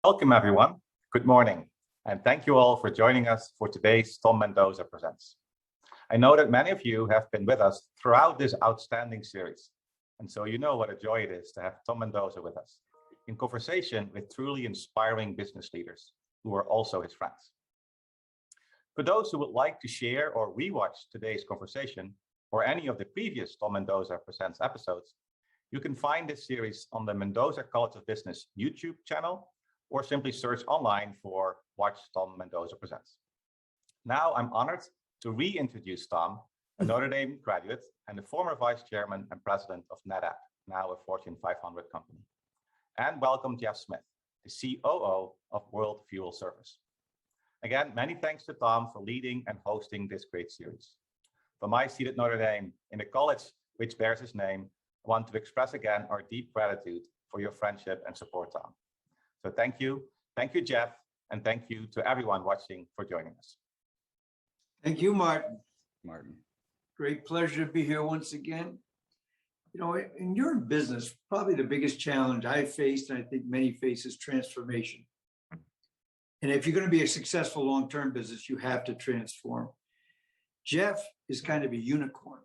Welcome, everyone. Good morning, and thank you all for joining us for today's Tom Mendoza Presents. I know that many of you have been with us throughout this outstanding series, and so you know what a joy it is to have Tom Mendoza with us in conversation with truly inspiring business leaders who are also his friends. For those who would like to share or rewatch today's conversation or any of the previous Tom Mendoza Presents episodes, you can find this series on the Mendoza College of Business YouTube channel, or simply search online for Watch Tom Mendoza Presents. Now I'm honored to reintroduce Tom, a Notre Dame graduate and the former vice chairman and president of NetApp, now a Fortune 500 company. And welcome Jeff Smith, the COO of World Fuel Service. Again, many thanks to Tom for leading and hosting this great series. From my seat at Notre Dame in the college which bears his name, I want to express again our deep gratitude for your friendship and support, Tom. So thank you, Jeff, and thank you to everyone watching for joining us. Thank you, Martin. Great pleasure to be here once again. You know, in your business, probably the biggest challenge I faced, and I think many face, is transformation. And if you're going to be a successful long-term business, you have to transform. Jeff is kind of a unicorn.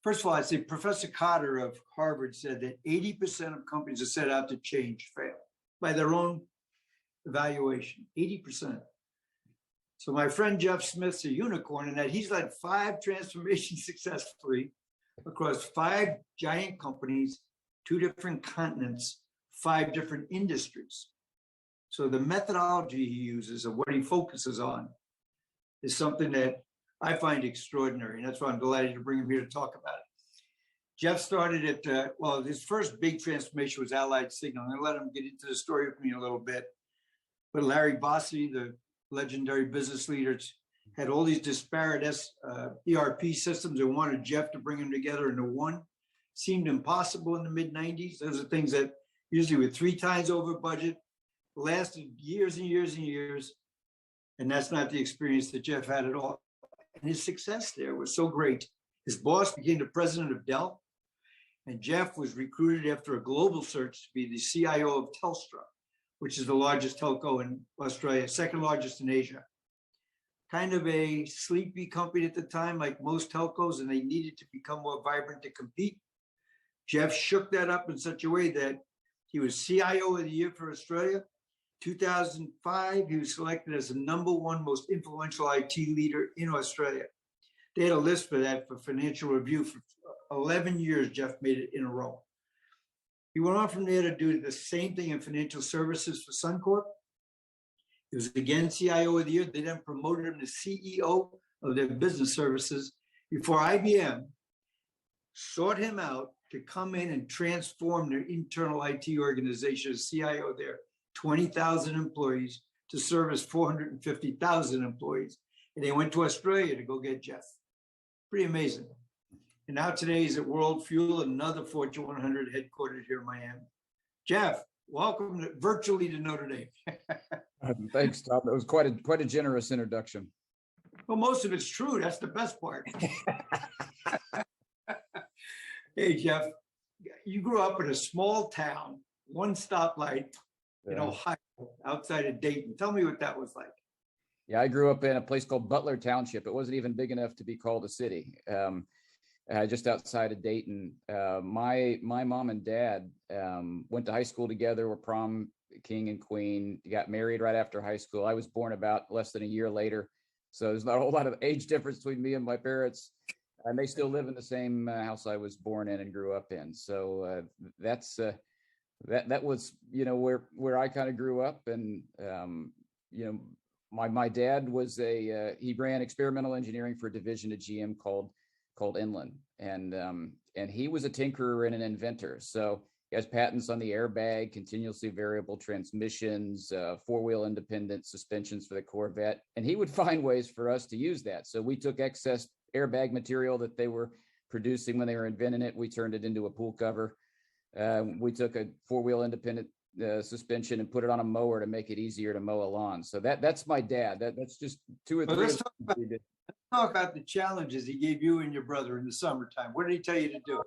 First of all, I'd say Professor Candor of Harvard said that 80% of companies that set out to change fail by their own evaluation, 80%. So my friend Jeff Smith's a unicorn in that he's led 5 transformations successfully across 5 giant companies, 2 different continents, 5 different industries. So the methodology he uses and what he focuses on is something that I find extraordinary. And that's why I'm delighted to bring him here to talk about it. Jeff started at, his first big transformation was Allied Signal. I'm going to let him get into the story with me a little bit. But Larry Bossy, the legendary business leader, had all these disparate ERP systems and wanted Jeff to bring them together into one. Seemed impossible in the mid-90s. Those are things that usually were 3 times over budget, lasted years and years and years. And that's not the experience that Jeff had at all. And his success there was so great. His boss became the president of Dell. And Jeff was recruited after a global search to be the CIO of Telstra, which is the largest telco in Australia, second largest in Asia. Kind of a sleepy company at the time, like most telcos, and they needed to become more vibrant to compete. Jeff shook that up in such a way that he was CIO of the year for Australia. 2005, he was selected as the #1 most influential IT leader in Australia. They had a list for that for Financial Review for 11 years. Jeff made it in a row. He went on from there to do the same thing in financial services for Suncorp. He was again CIO of the year. They then promoted him to CEO of their business services before IBM sought him out to come in and transform their internal IT organization as CIO there, 20,000 employees to service 450,000 employees. And they went to Australia to go get Jeff. Pretty amazing. And now today he's at World Fuel, another Fortune 100 headquartered here in Miami. Jeff, welcome virtually to Notre Dame. Thanks, Tom. That was quite a generous introduction. Well, most of it's true. That's the best part. Hey, Jeff, you grew up in a small town, 1 stoplight in Ohio, outside of Dayton. Tell me what that was like. Yeah, I grew up in a place called Butler Township. It wasn't even big enough to be called a city. Just outside of Dayton. My mom and dad went to high school together, were prom king and queen, got married right after high school. I was born about less than a year later. So there's not a whole lot of age difference between me and my parents. And they still live in the same house I was born in and grew up in. So that was, where I kind of grew up. And, my dad was he ran experimental engineering for a division of GM called Inland, and he was a tinkerer and an inventor. So he has patents on the airbag, continuously variable transmissions, 4-wheel independent suspensions for the Corvette, and he would find ways for us to use that. So we took excess airbag material that they were producing when they were inventing it. We turned it into a pool cover. We took a 4-wheel independent suspension and put it on a mower to make it easier to mow a lawn. So that's my dad. That's just 2 or 3. Let's talk about the challenges he gave you and your brother in the summertime. What did he tell you to do?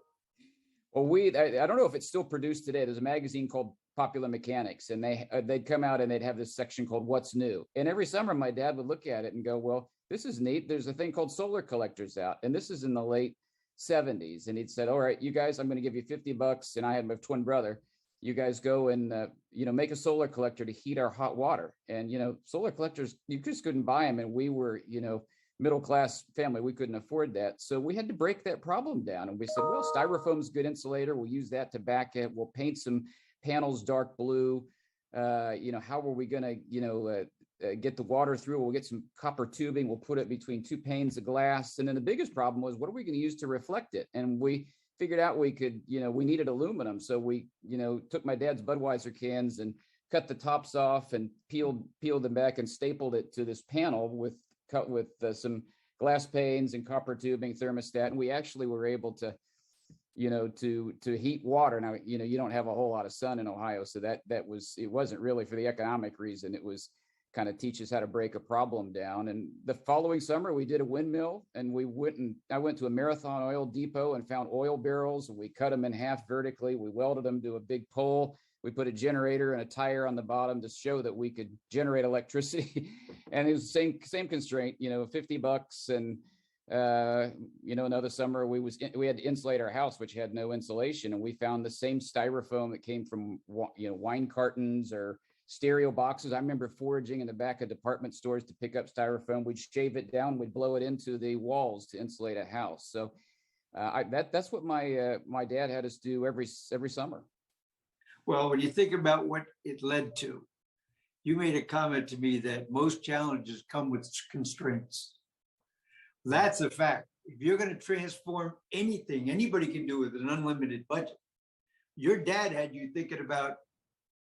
Well, I don't know if it's still produced today. There's a magazine called Popular Mechanics, and they'd come out and they'd have this section called What's New. And every summer my dad would look at it and go, well, this is neat. There's a thing called solar collectors out. And this is in the late 70s. And he'd said, all right, you guys, I'm going to give you $50. And I had my twin brother. You guys go and, make a solar collector to heat our hot water. And, solar collectors, you just couldn't buy them. And we were, middle-class family, we couldn't afford that. So we had to break that problem down. And we said, well, styrofoam's a good insulator. We'll use that to back it. We'll paint some panels dark blue. How are we going to, get the water through? We'll get some copper tubing. We'll put it between two panes of glass. And then the biggest problem was, what are we going to use to reflect it? And we figured out we could, we needed aluminum. So we, took my dad's Budweiser cans and cut the tops off and peeled them back and stapled it to this panel with some glass panes and copper tubing, thermostat. And we actually were able to, to heat water. Now, you don't have a whole lot of sun in Ohio. So it wasn't really for the economic reason. It was kind of teach us how to break a problem down. And the following summer we did a windmill, and I went to a Marathon oil depot and found oil barrels, and we cut them in half vertically. We welded them to a big pole. We put a generator and a tire on the bottom to show that we could generate electricity. And it was the same constraint, $50. And, another summer we had to insulate our house, which had no insulation. And we found the same styrofoam that came from, wine cartons or stereo boxes. I remember foraging in the back of department stores to pick up styrofoam. We'd shave it down, we'd blow it into the walls to insulate a house. So that's what my dad had us do every summer. Well, when you think about what it led to, you made a comment to me that most challenges come with constraints. That's a fact. If you're going to transform anything, anybody can do with an unlimited budget. Your dad had you thinking about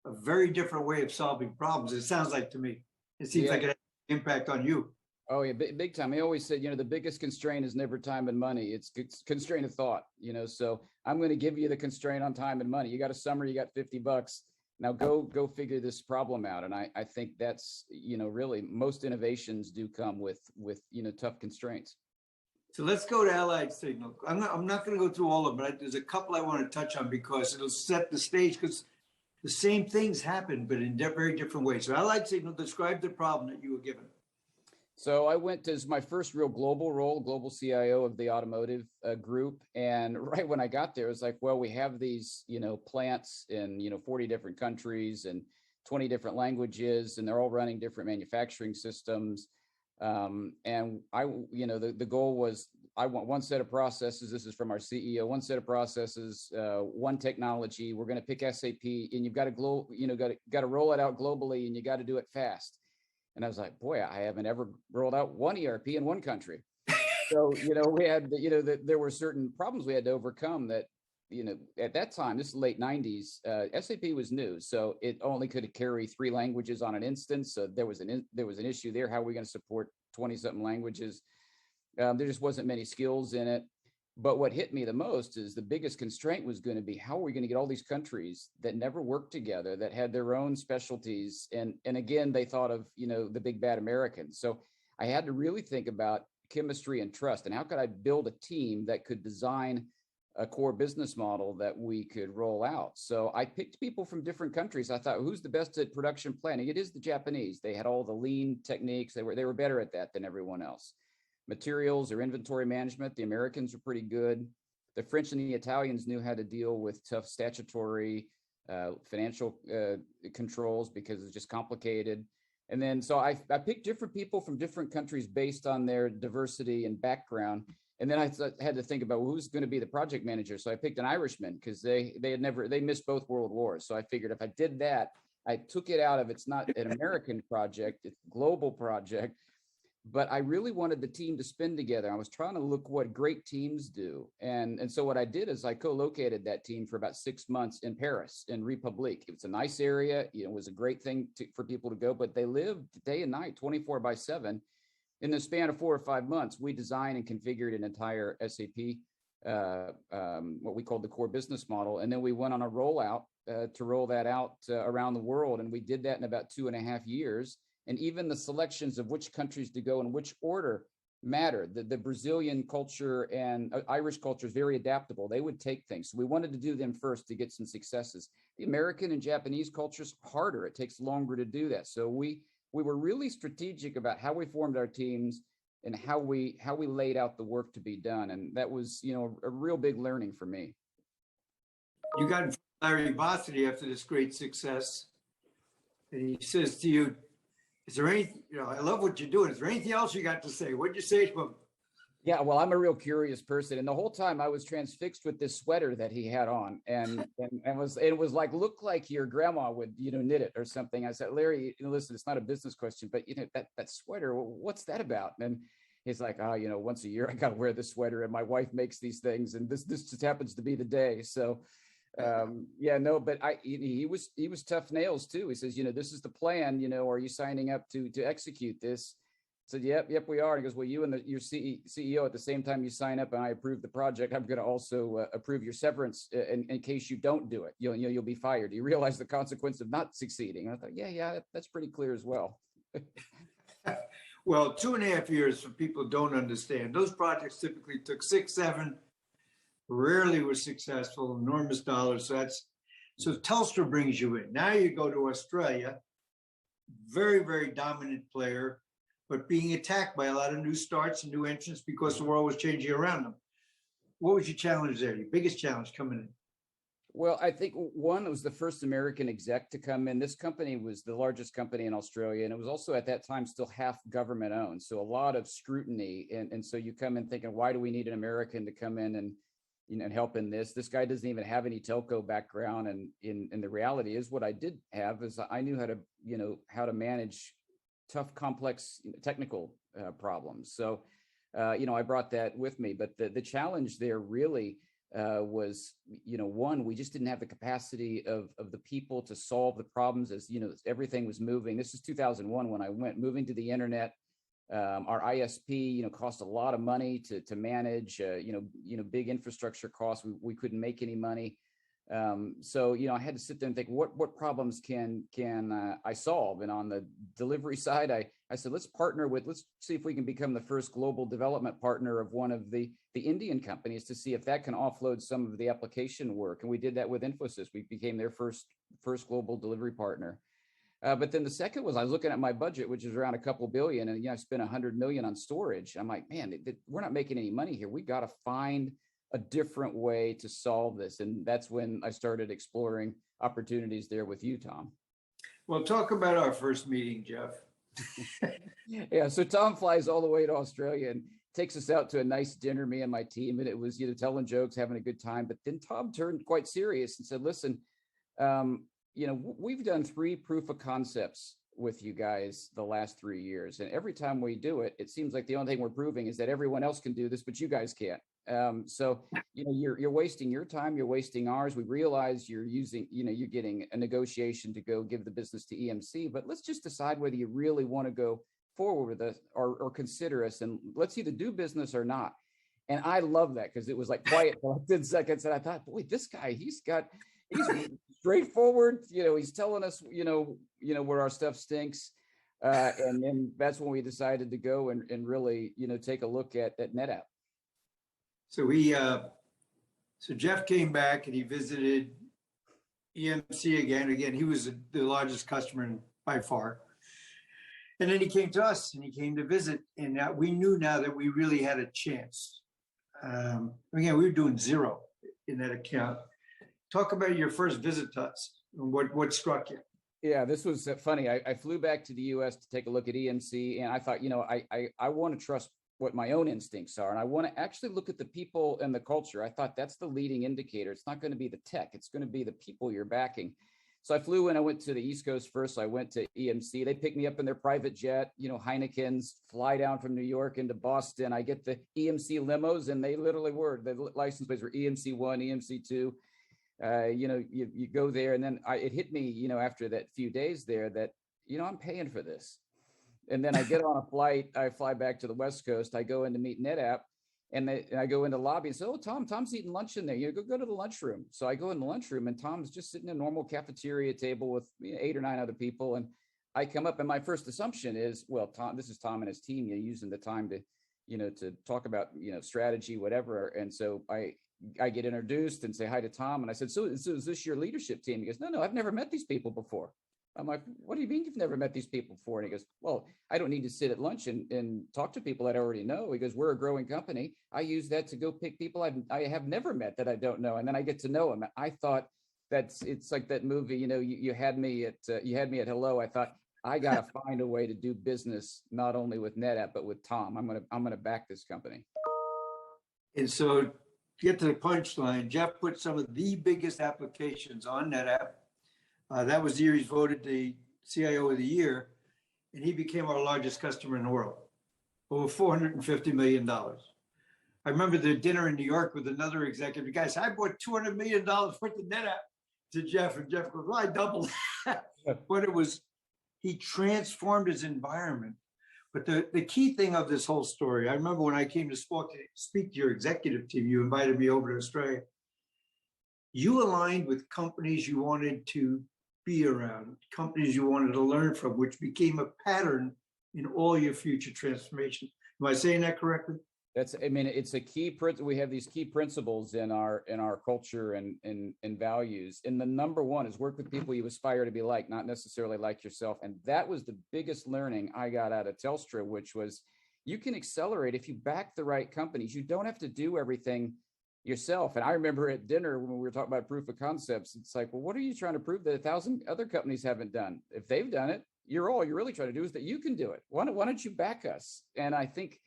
a very different way of solving problems. It sounds like to me. It seems like it had an impact on you. Oh yeah, big time. He always said, the biggest constraint is never time and money. It's constraint of thought, so I'm going to give you the constraint on time and money. You got a summer, you got $50. Now go figure this problem out. And I think that's, really most innovations do come with tough constraints. So let's go to Allied Signal. I'm not going to go through all of them, but there's a couple I want to touch on because it'll set the stage, because the same things happen, but in very different ways. So Allied Signal, describe the problem that you were given. So I went as my first real global role, global CIO of the automotive group. And right when I got there, it was like, well, we have these, plants in, 40 different countries and 20 different languages, and they're all running different manufacturing systems. And I, the goal was, I want one set of processes. This is from our CEO, one set of processes, one technology. We're going to pick SAP, and you've got to got to roll it out globally, and you got to do it fast. And I was like, boy, I haven't ever rolled out one ERP in one country. So, we had, there were certain problems we had to overcome that, at that time, this is late 90s, SAP was new. So it only could carry 3 languages on an instance. So there was an issue there. How are we going to support 20 something languages? There just wasn't many skills in it. But what hit me the most is the biggest constraint was going to be, how are we going to get all these countries that never worked together, that had their own specialties? And again, they thought of, the big bad Americans. So I had to really think about chemistry and trust, and how could I build a team that could design a core business model that we could roll out. So I picked people from different countries. I thought, who's the best at production planning? It is the Japanese. They had all the lean techniques. They were better at that than everyone else. Materials or inventory management, the Americans were pretty good. The French and the Italians knew how to deal with tough statutory financial controls because it's just complicated. And then, so I picked different people from different countries based on their diversity and background. And then I had to think about, well, who's going to be the project manager. So I picked an Irishman because they missed both world wars. So I figured if I did that, I took it out of, it's not an American project, it's a global project. But I really wanted the team to spin together. I was trying to look what great teams do. And so what I did is I co-located that team for about 6 months in Paris, in République. It's a nice area. It was a great thing for people to go, but they lived day and night, 24/7. In the span of 4 or 5 months, we designed and configured an entire SAP, what we called the core business model. And then we went on a rollout to roll that out around the world. And we did that in about 2.5 years. And even the selections of which countries to go in which order matter. The Brazilian culture and Irish culture is very adaptable. They would take things. So we wanted to do them first to get some successes. The American and Japanese culture is harder. It takes longer to do that. So we were really strategic about how we formed our teams and how we laid out the work to be done. And that was, a real big learning for me. You got in front of Larry Bossidy after this great success, and he says to you, is there anything, I love what you're doing. Is there anything else you got to say? What'd you say to him? Yeah, well, I'm a real curious person. And the whole time I was transfixed with this sweater that he had on and it was like, looked like your grandma would, knit it or something. I said, Larry, listen, it's not a business question, but that sweater, what's that about? And he's like, once a year I got to wear this sweater and my wife makes these things. And this just happens to be the day. So but he was tough nails too. He says, this is the plan, are you signing up to execute this? I said, yep, we are. And he goes, well, you and your CEO at the same time you sign up and I approve the project, I'm going to also approve your severance in case you don't do it. You'll be fired. You realize the consequence of not succeeding? And I thought, yeah, that's pretty clear as well. Well, 2.5 years for people who don't understand. Those projects typically took 6, 7, rarely was successful, enormous dollars. So Telstra brings you in. Now you go to Australia, very, very dominant player, but being attacked by a lot of new starts and new entrants because the world was changing around them. What was your challenge there? Your biggest challenge coming in? Well, I think one, it was the first American exec to come in. This company was the largest company in Australia, and it was also at that time still half government owned. So a lot of scrutiny. And so you come in thinking, why do we need an American to come in and help in this? This guy doesn't even have any telco background. And the reality is what I did have is I knew how to manage tough, complex technical problems. So, I brought that with me. But the challenge there really was, one, we just didn't have the capacity of the people to solve the problems as, everything was moving. This is 2001 when I went, moving to the internet. Our ISP, cost a lot of money to manage, big infrastructure costs. We couldn't make any money. So, I had to sit there and think, what problems can I solve? And on the delivery side, I said, let's see if we can become the first global development partner of one of the Indian companies to see if that can offload some of the application work. And we did that with Infosys. We became their first global delivery partner. But then the second was I was looking at my budget, which is around a couple billion, and I spent $100 million on storage. I'm like, man, we're not making any money here. We got to find a different way to solve this. And that's when I started exploring opportunities there with you, Tom. Well, talk about our first meeting, Jeff. Yeah, so Tom flies all the way to Australia and takes us out to a nice dinner, me and my team. And it was, telling jokes, having a good time. But then Tom turned quite serious and said, listen, we've done 3 proof of concepts with you guys the last 3 years. And every time we do it, it seems like the only thing we're proving is that everyone else can do this, but you guys can't. So, you're wasting your time, you're wasting ours. We realize you're getting a negotiation to go give the business to EMC, but let's just decide whether you really want to go forward with us or consider us, and let's either do business or not. And I love that because it was like quiet for like 10 seconds. And I thought, boy, this guy, he's straightforward. He's telling us, where our stuff stinks. And then that's when we decided to go and really, take a look at NetApp. So Jeff came back and he visited EMC again. Again, he was the largest customer by far. And then he came to us and he came to visit. And we knew now that we really had a chance. Again, we were doing 0 in that account. Talk about your first visit to us and what struck you. Yeah, this was funny. I flew back to the U.S. to take a look at EMC, and I thought, I want to trust what my own instincts are, and I want to actually look at the people and the culture. I thought that's the leading indicator. It's not going to be the tech. It's going to be the people you're backing. So I flew in. I went to the East Coast first. So I went to EMC. They picked me up in their private jet, Heineken's, fly down from New York into Boston. I get the EMC limos, and they literally were. The license plates were EMC 1, EMC 2. You go there, and then it hit me, after that few days there that, I'm paying for this. And then I get on a flight, I fly back to the West Coast, I go in to meet NetApp, and I go into the lobby and say, oh, Tom's eating lunch in there. Go to the lunchroom. So I go in the lunchroom, and Tom's just sitting at a normal cafeteria table with 8 or 9 other people. And I come up, and my first assumption is, well, this is Tom and his team, using the time to to talk about, strategy, whatever. And so I get introduced and say hi to Tom. And I said, so is this your leadership team? He goes, no, I've never met these people before. I'm like, what do you mean you've never met these people before? And he goes, well, I don't need to sit at lunch and talk to people that I already know. He goes, we're a growing company. I use that to go pick people I have never met that I don't know. And then I get to know them. I thought it's like that movie, you had me at hello. I thought, I got to find a way to do business, not only with NetApp, but with Tom. I'm going to back this company. And so to get to the punchline, Jeff put some of the biggest applications on NetApp. That was the year he's voted the CIO of the year, and he became our largest customer in the world, over $450 million. I remember the dinner in New York with another executive. Guys, I bought $200 million worth of NetApp to Jeff, and Jeff goes, well, I doubled that. But he transformed his environment. But the key thing of this whole story, I remember when I came to speak to your executive team, you invited me over to Australia. You aligned with companies you wanted to be around, companies you wanted to learn from, which became a pattern in all your future transformation. Am I saying that correctly? It's a key principle. We have these key principles in our culture and values. And the number one is work with people you aspire to be like, not necessarily like yourself. And that was the biggest learning I got out of Telstra, which was you can accelerate if you back the right companies. You don't have to do everything yourself. And I remember at dinner when we were talking about proof of concepts, it's like, well, what are you trying to prove that 1,000 other companies haven't done? If they've done it, all you're really trying to do is that you can do it. Why don't you back us? And I think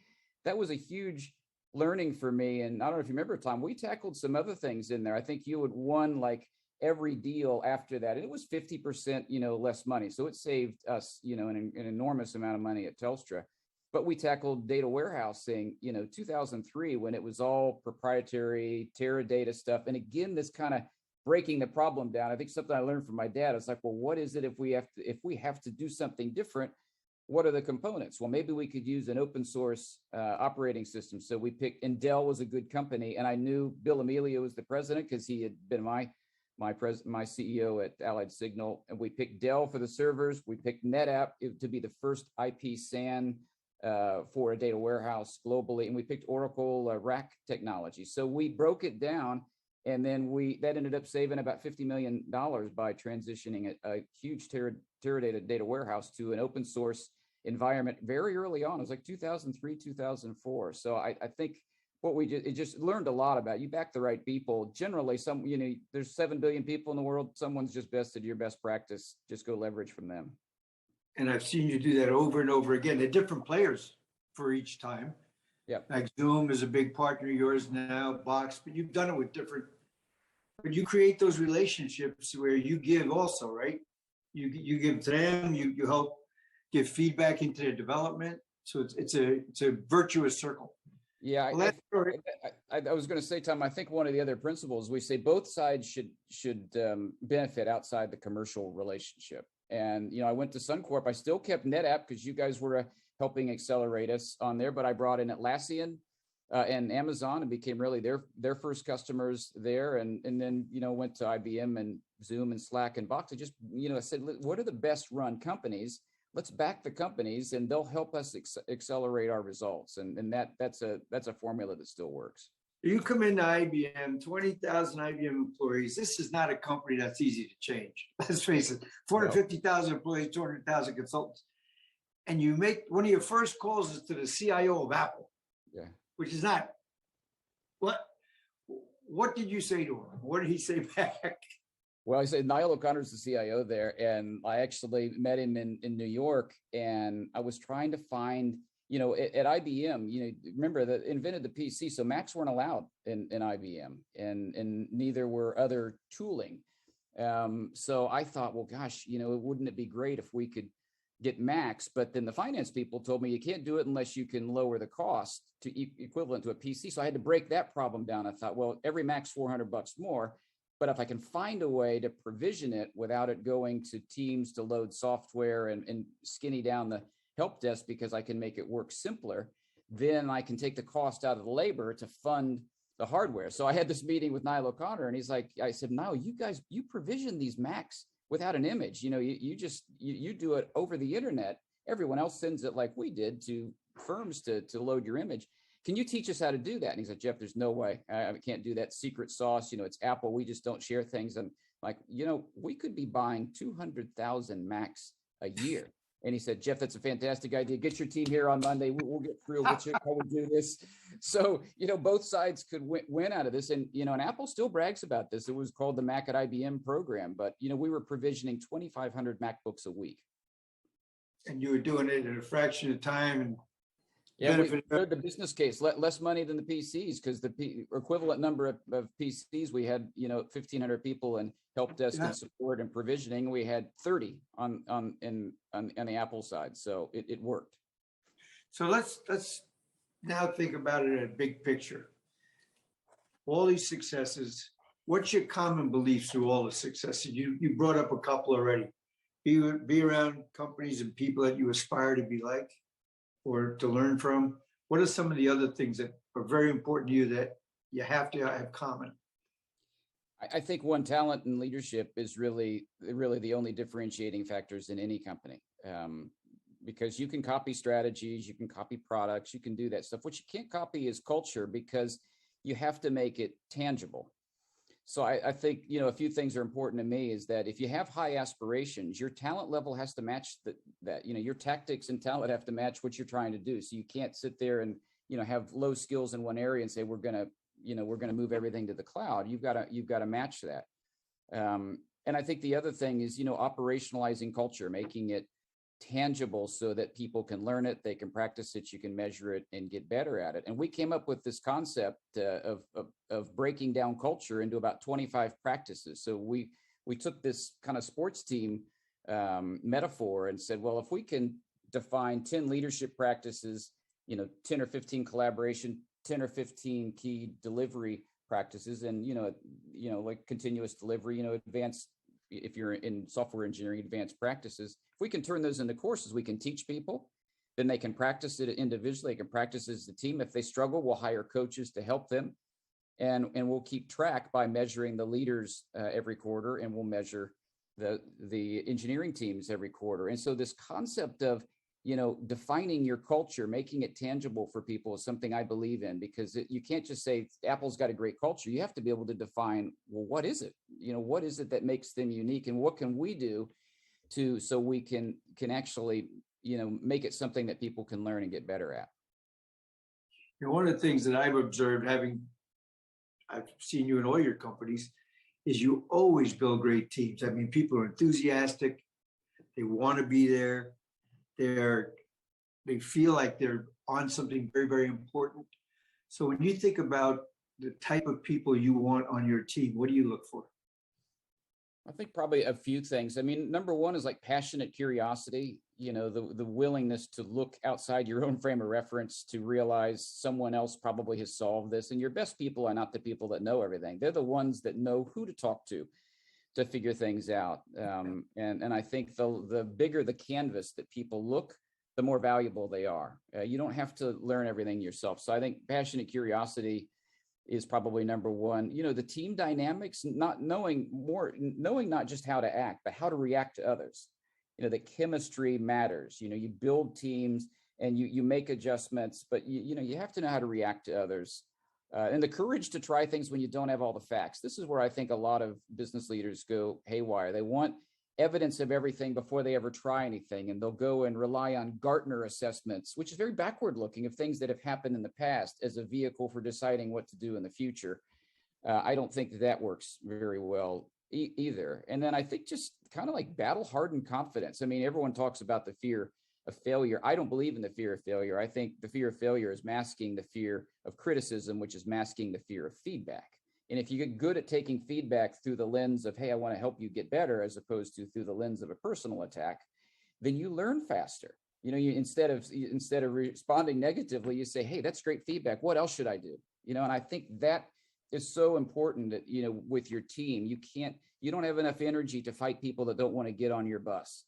that was a huge learning for me. And I don't know if you remember, Tom, we tackled some other things in there. I think you had won like every deal after that. And it was 50%, less money. So it saved us, an enormous amount of money at Telstra. But we tackled data warehousing, 2003, when it was all proprietary Teradata stuff. And again, this kind of breaking the problem down. I think something I learned from my dad. It's like, well, what is it if we have to do something different? What are the components? Well, maybe we could use an open source operating system. So we picked, and Dell was a good company. And I knew Bill Amelio was the president because he had been my CEO at Allied Signal. And we picked Dell for the servers. We picked NetApp to be the first IP SAN for a data warehouse globally. And we picked Oracle rack technology. So we broke it down. And then that ended up saving about $50 million by transitioning a huge Teradata data warehouse to an open source environment very early on. It was like 2003, 2004. So I think what it just learned a lot about. You back the right people. Generally, there's 7 billion people in the world. Someone's just bested your best practice. Just go leverage from them. And I've seen you do that over and over again. They're different players for each time. Yeah. Like Zoom is a big partner of yours now, Box, but you've done it with different. But you create those relationships where you give also, right? You give to them, you help give feedback into their development. So it's a virtuous circle. Yeah, I was going to say, Tom, I think one of the other principles, we say both sides should benefit outside the commercial relationship. And, I went to Suncorp. I still kept NetApp because you guys were helping accelerate us on there, but I brought in Atlassian and Amazon and became really their first customers there. And then, went to IBM and Zoom and Slack and Box. I just, I said, what are the best run companies? Let's back the companies and they'll help us accelerate our results. And that's a formula that still works. You come into IBM, 20,000 IBM employees. This is not a company that's easy to change. Let's face it, 450,000 employees, 200,000 consultants. And you make one of your first calls is to the CIO of Apple. Yeah. Which is not, what did you say to him? What did he say back? Well, I said, Niall O'Connor's the CIO there. And I actually met him in New York. And I was trying to find, at IBM, remember that invented the PC. So Macs weren't allowed in IBM and neither were other tooling. So I thought, well, gosh, wouldn't it be great if we could get Macs? But then the finance people told me you can't do it unless you can lower the cost to equivalent to a PC. So I had to break that problem down. I thought, well, every Mac's $400 more. But if I can find a way to provision it without it going to teams to load software and skinny down the help desk because I can make it work simpler, then I can take the cost out of the labor to fund the hardware. So I had this meeting with Niall O'Connor and he's like, I said, Niall, you provision these Macs without an image. You do it over the internet. Everyone else sends it like we did to firms to load your image. can you teach us how to do that? And he said, Jeff, there's no way. I can't do that secret sauce. It's Apple. We just don't share things. And like, we could be buying 200,000 Macs a year. And he said, Jeff, that's a fantastic idea. Get your team here on Monday. We'll get through. We'll check how we do this. So, both sides could win out of this. And, and Apple still brags about this. It was called the Mac at IBM program. But, we were provisioning 2,500 MacBooks a week. And you were doing it at a fraction of time. And yeah, we heard the business case, less money than the PCs, because the equivalent number of PCs, we had, 1,500 people in help desk and support and provisioning. We had 30 on the Apple side. So it worked. So let's now think about it in a big picture. All these successes, what's your common beliefs through all the successes? You brought up a couple already. Be around companies and people that you aspire to be like, or to learn from. What are some of the other things that are very important to you that you have to have common? I think one, talent and leadership is really the only differentiating factors in any company. Because you can copy strategies, you can copy products, you can do that stuff. What you can't copy is culture, because you have to make it tangible. So I think, a few things are important to me is that if you have high aspirations, your talent level has to match that, your tactics and talent have to match what you're trying to do. So you can't sit there and, have low skills in one area and say, we're going to move everything to the cloud. You've got to match that. And I think the other thing is, operationalizing culture, making it tangible so that people can learn it, they can practice it, you can measure it and get better at it. And we came up with this concept of breaking down culture into about 25 practices. So we took this kind of sports team metaphor and said, well, if we can define 10 leadership practices, 10 or 15 collaboration, 10 or 15 key delivery practices, and like continuous delivery, advanced, if you're in software engineering, advanced practices. If we can turn those into courses, we can teach people, then they can practice it individually, they can practice as a team. If they struggle, we'll hire coaches to help them. And we'll keep track by measuring the leaders every quarter, and we'll measure the engineering teams every quarter. And so this concept of, defining your culture, making it tangible for people is something I believe in, because you can't just say Apple's got a great culture. You have to be able to define, well, what is it? What is it that makes them unique, and what can we do so we can actually, make it something that people can learn and get better at. One of the things that I've observed, I've seen you in all your companies, is you always build great teams. I mean, people are enthusiastic. They want to be there. They feel like they're on something very, very important. So when you think about the type of people you want on your team, what do you look for? I think probably a few things. I mean, number one is like passionate curiosity, the willingness to look outside your own frame of reference to realize someone else probably has solved this. And your best people are not the people that know everything. They're the ones that know who to talk to figure things out. And I think the bigger the canvas that people look, the more valuable they are. You don't have to learn everything yourself. So I think passionate curiosity is probably number one. The team dynamics, knowing not just how to act, but how to react to others. The chemistry matters. You build teams and you make adjustments, but you have to know how to react to others. And the courage to try things when you don't have all the facts. This is where I think a lot of business leaders go haywire. They want evidence of everything before they ever try anything. And they'll go and rely on Gartner assessments, which is very backward looking, of things that have happened in the past as a vehicle for deciding what to do in the future. I don't think that works very well either. And then I think just kind of like battle hardened confidence. I mean, everyone talks about the fear of failure. I don't believe in the fear of failure. I think the fear of failure is masking the fear of criticism, which is masking the fear of feedback. And if you get good at taking feedback through the lens of, hey, I want to help you get better, as opposed to through the lens of a personal attack, then you learn faster. You instead of responding negatively, you say, hey, that's great feedback. What else should I do? And I think that is so important that, with your team, you don't have enough energy to fight people that don't want to get on your bus.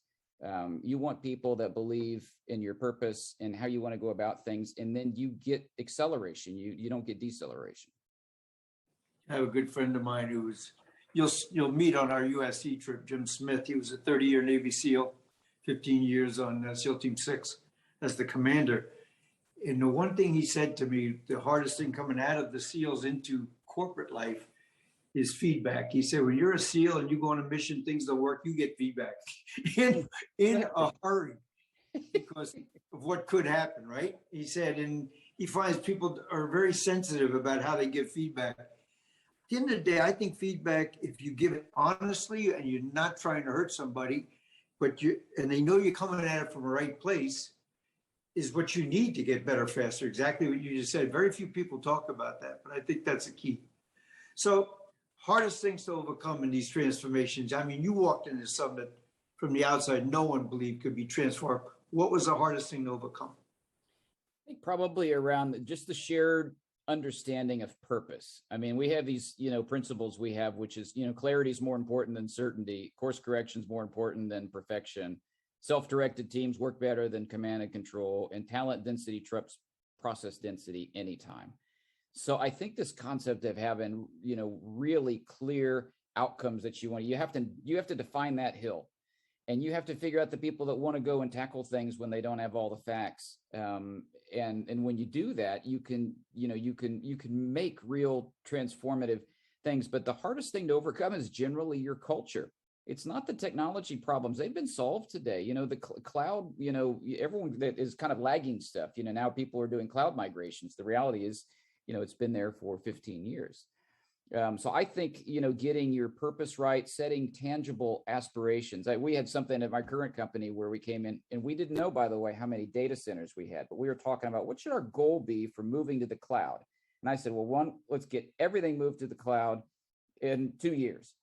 You want people that believe in your purpose and how you want to go about things, and then you get acceleration. You don't get deceleration. I have a good friend of mine you'll meet on our USC trip, Jim Smith. He was a 30-year Navy SEAL, 15 years on SEAL Team 6 as the commander. And the one thing he said to me, the hardest thing coming out of the SEALs into corporate life is feedback. He said, when you're a SEAL and you go on a mission, things don't work, you get feedback in a hurry because of what could happen, right? He said, and he finds people are very sensitive about how they give feedback. At the end of the day, I think feedback, if you give it honestly and you're not trying to hurt somebody, and they know you're coming at it from the right place, is what you need to get better faster. Exactly what you just said. Very few people talk about that, but I think that's a key. So hardest things to overcome in these transformations. I mean, you walked into something that from the outside, no one believed could be transformed. What was the hardest thing to overcome? I think probably around just the shared understanding of purpose. I mean, we have these, principles we have, which is, clarity is more important than certainty. Course correction is more important than perfection. Self-directed teams work better than command and control, and talent density trumps process density anytime. So I think this concept of having, really clear outcomes that you want, you have to define that hill, and you have to figure out the people that want to go and tackle things when they don't have all the facts. And when you do that, you can make real transformative things. But the hardest thing to overcome is generally your culture. It's not the technology problems. They've been solved today. The cloud, everyone that is kind of lagging stuff, now people are doing cloud migrations. The reality is, it's been there for 15 years. So I think, getting your purpose right, setting tangible aspirations. We had something at my current company where we came in and we didn't know, by the way, how many data centers we had, but we were talking about what should our goal be for moving to the cloud. And I said, well, one, let's get everything moved to the cloud in 2 years.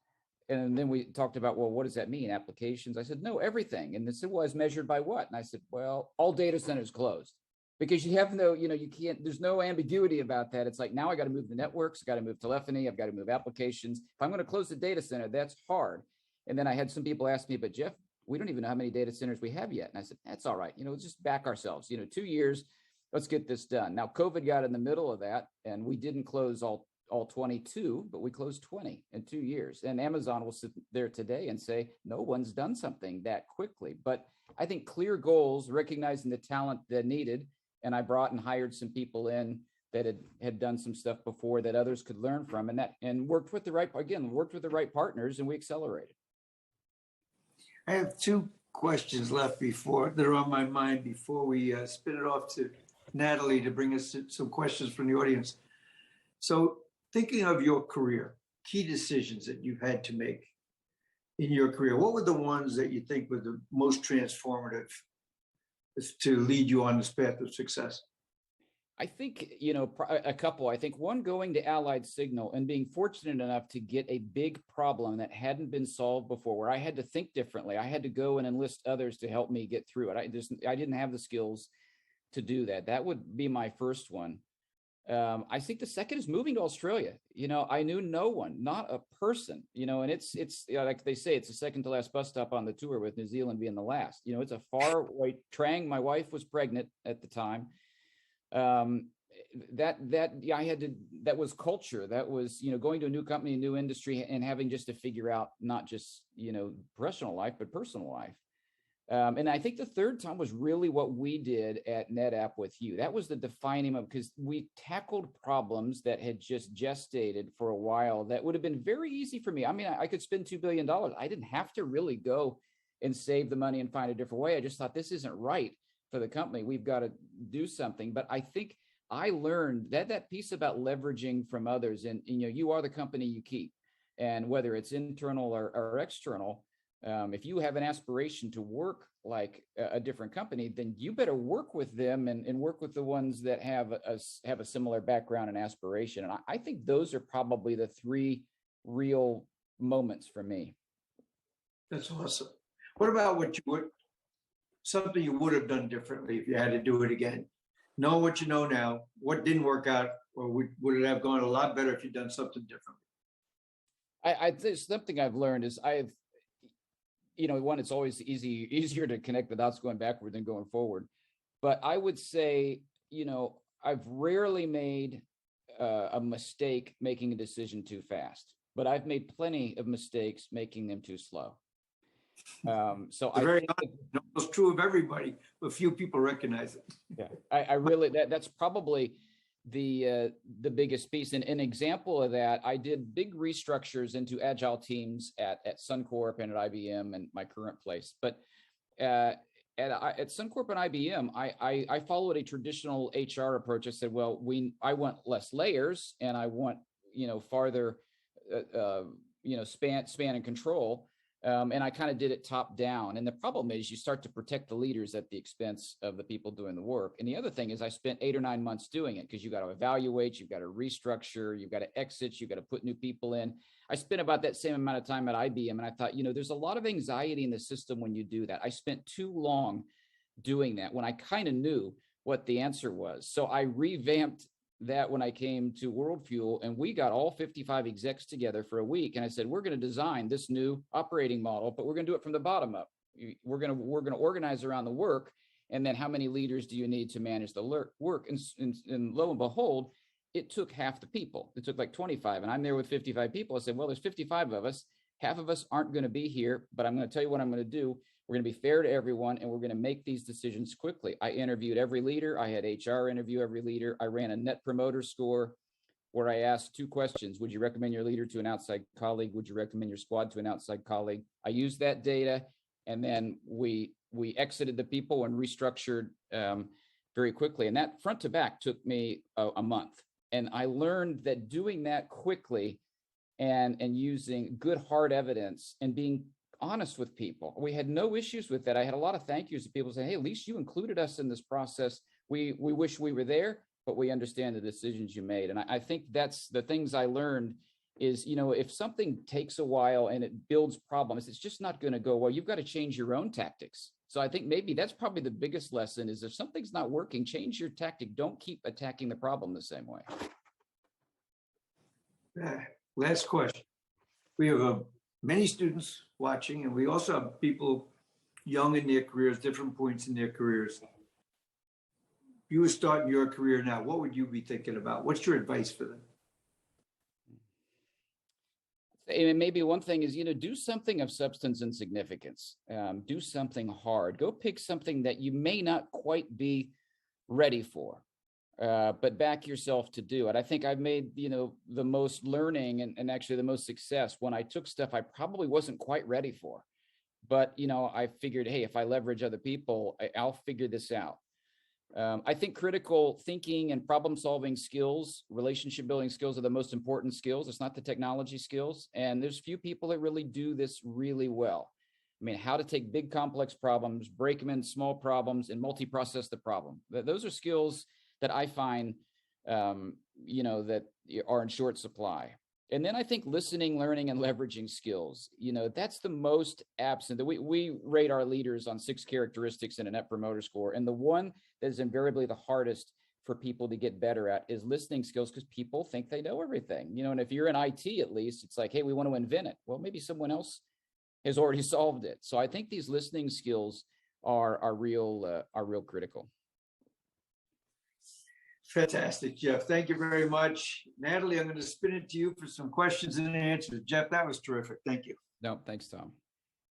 And then we talked about, well, what does that mean? Applications? I said, no, everything. And they said, well, as measured by what? And I said, well, all data centers closed. Because you have no, you can't, there's no ambiguity about that. It's like, now I got to move the networks, I got to move telephony, I've got to move applications. If I'm going to close the data center, that's hard. And then I had some people ask me, but Jeff, we don't even know how many data centers we have yet. And I said, that's all right. Just back ourselves, 2 years, let's get this done. Now, COVID got in the middle of that, and we didn't close all 22, but we closed 20 in 2 years. And Amazon will sit there today and say, no one's done something that quickly. But I think clear goals, recognizing the talent that needed, and I brought and hired some people in that had done some stuff before that others could learn from, and worked with the right partners, and we accelerated. I have two questions left that are on my mind before we spin it off to Natalie to bring us some questions from the audience. So thinking of your career, key decisions that you've had to make in your career, what were the ones that you think were the most transformative to lead you on this path of success? I think, a couple. I think one, going to Allied Signal and being fortunate enough to get a big problem that hadn't been solved before, where I had to think differently. I had to go and enlist others to help me get through it. I didn't have the skills to do that. That would be my first one. I think the second is moving to Australia. I knew no one, not a person, and it's like they say, it's the second to last bus stop on the tour, with New Zealand being the last. It's a far away. Trang, my wife, was pregnant at the time. That was culture. That was, going to a new company, a new industry, and having just to figure out not just, professional life, but personal life. And I think the third time was really what we did at NetApp with you. That was the defining of, because we tackled problems that had just gestated for a while. That would have been very easy for me. I mean, I could spend $2 billion. I didn't have to really go and save the money and find a different way. I just thought, this isn't right for the company. We've got to do something. But I think I learned that piece about leveraging from others, and you are the company you keep. And whether it's internal or external, if you have an aspiration to work like a different company, then you better work with them and work with the ones that have a similar background and aspiration. And I think those are probably the three real moments for me. That's awesome. What about something you would have done differently if you had to do it again? Know what you know now, what didn't work out, or would it have gone a lot better if you'd done something differently? I think something I've learned is one, it's always easier to connect the dots going backward than going forward. But I would say, I've rarely made a mistake making a decision too fast, but I've made plenty of mistakes making them too slow. So I think it's true of everybody, but few people recognize it. Yeah, I really, that's probably the biggest piece. And an example of that, I did big restructures into agile teams at Suncorp and at IBM and my current place. But at Suncorp and IBM, I followed a traditional HR approach. I said, well, I want less layers, and I want farther span and control. And I kind of did it top down. And the problem is you start to protect the leaders at the expense of the people doing the work. And the other thing is I spent 8 or 9 months doing it, because you got to evaluate, you've got to restructure, you've got to exit, you've got to put new people in. I spent about that same amount of time at IBM. And I thought, there's a lot of anxiety in the system when you do that. I spent too long doing that when I kind of knew what the answer was. So I revamped that when I came to World Fuel, and we got all 55 execs together for a week. And I said, we're going to design this new operating model, but we're going to do it from the bottom up. We're going to organize around the work. And then how many leaders do you need to manage the work? And lo and behold, it took half the people. It took like 25, and I'm there with 55 people. I said, well, there's 55 of us. Half of us aren't going to be here, but I'm going to tell you what I'm going to do. We're going to be fair to everyone, and we're going to make these decisions quickly. I interviewed every leader. I had HR interview every leader. I ran a net promoter score where I asked 2 questions. Would you recommend your leader to an outside colleague? Would you recommend your squad to an outside colleague? I used that data, and then we exited the people and restructured very quickly. And that front to back took me a month. And I learned that doing that quickly and using good hard evidence and being honest with people. We had no issues with that. I had a lot of thank yous to people saying, hey, at least you included us in this process. We wish we were there, but we understand the decisions you made. And I think that's the things I learned is, if something takes a while and it builds problems, it's just not going to go well. You've got to change your own tactics. So I think maybe that's probably the biggest lesson is if something's not working, change your tactic. Don't keep attacking the problem the same way. Last question. We have many students watching, and we also have people young in their careers, different points in their careers. If you were starting your career now, what would you be thinking about? What's your advice for them? And maybe one thing is, do something of substance and significance. Do something hard. Go pick something that you may not quite be ready for. But back yourself to do it. I think I've made, the most learning and actually the most success when I took stuff I probably wasn't quite ready for. But, I figured, hey, if I leverage other people, I'll figure this out. I think critical thinking and problem solving skills, relationship building skills are the most important skills. It's not the technology skills. And there's few people that really do this really well. I mean, how to take big complex problems, break them into small problems, and multi-process the problem. Those are skills that I find, that are in short supply. And then I think listening, learning, and leveraging skills, that's the most absent. We rate our leaders on 6 characteristics in a Net Promoter Score. And the one that is invariably the hardest for people to get better at is listening skills, because people think they know everything, and if you're in IT, at least, it's like, hey, we want to invent it. Well, maybe someone else has already solved it. So I think these listening skills are real critical. Fantastic, Jeff. Thank you very much. Natalie, I'm going to spin it to you for some questions and answers. Jeff, that was terrific. Thank you. No, thanks, Tom.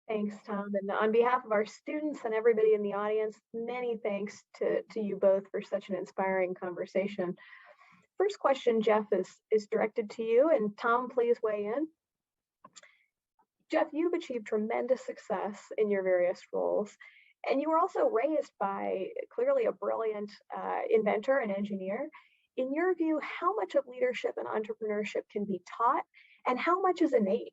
Thanks, Tom. And on behalf of our students and everybody in the audience, many thanks to you both for such an inspiring conversation. First question, Jeff, is directed to you. And Tom, please weigh in. Jeff, you've achieved tremendous success in your various roles. And you were also raised by clearly a brilliant inventor and engineer. In your view, how much of leadership and entrepreneurship can be taught, and how much is innate?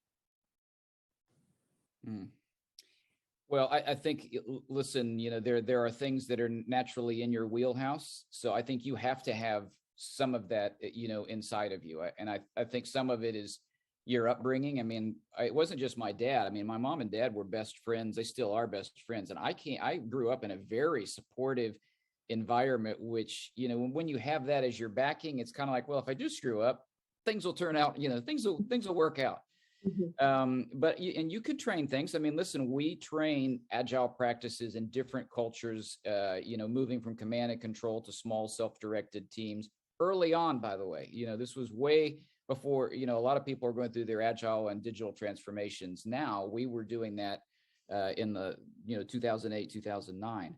Well, I think, listen, there are things that are naturally in your wheelhouse. So I think you have to have some of that, inside of you. And I think some of it is your upbringing. I mean, it wasn't just my dad. I mean, my mom and dad were best friends. They still are best friends. And I grew up in a very supportive environment, which, when you have that as your backing, it's kind of like, well, if I do screw up, things will turn out, things will work out. Mm-hmm. But you could train things. I mean, listen, we train agile practices in different cultures, moving from command and control to small self-directed teams early on, by the way. This was way before, a lot of people are going through their agile and digital transformations. Now we were doing that in the 2008, 2009.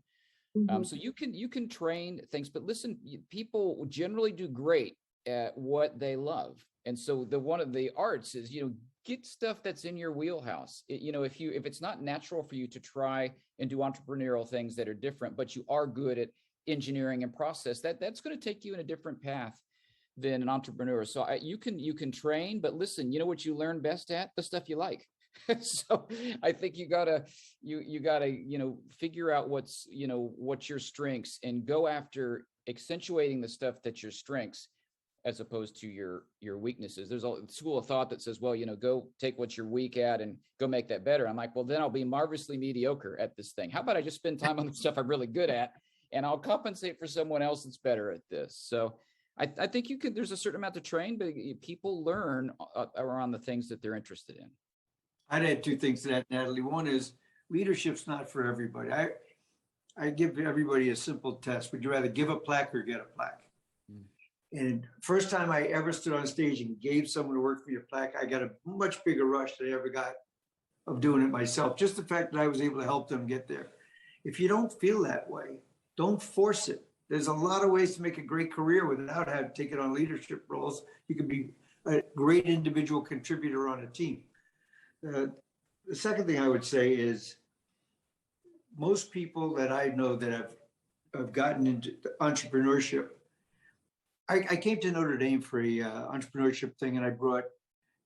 So you can train things, but listen, people generally do great at what they love. And so one of the arts is, get stuff that's in your wheelhouse. If it's not natural for you to try and do entrepreneurial things that are different, but you are good at engineering and process, that's going to take you in a different path than an entrepreneur. So you can train, but listen, what you learn best at? The stuff you like. So I think you gotta figure out what's your strengths and go after accentuating the stuff that's your strengths as opposed to your weaknesses. There's a school of thought that says, well, go take what you're weak at and go make that better. I'm like, well, then I'll be marvelously mediocre at this thing. How about I just spend time on the stuff I'm really good at and I'll compensate for someone else that's better at this. So I think there's a certain amount to train, but people learn around the things that they're interested in. I'd add two things to that, Natalie. One is leadership's not for everybody. I give everybody a simple test. Would you rather give a plaque or get a plaque? And first time I ever stood on stage and gave someone to work for me a plaque, I got a much bigger rush than I ever got of doing it myself. Just the fact that I was able to help them get there. If you don't feel that way, don't force it. There's a lot of ways to make a great career without having to take it on leadership roles. You can be a great individual contributor on a team. The second thing I would say is most people that I know that have gotten into entrepreneurship, I came to Notre Dame for a entrepreneurship thing, and I brought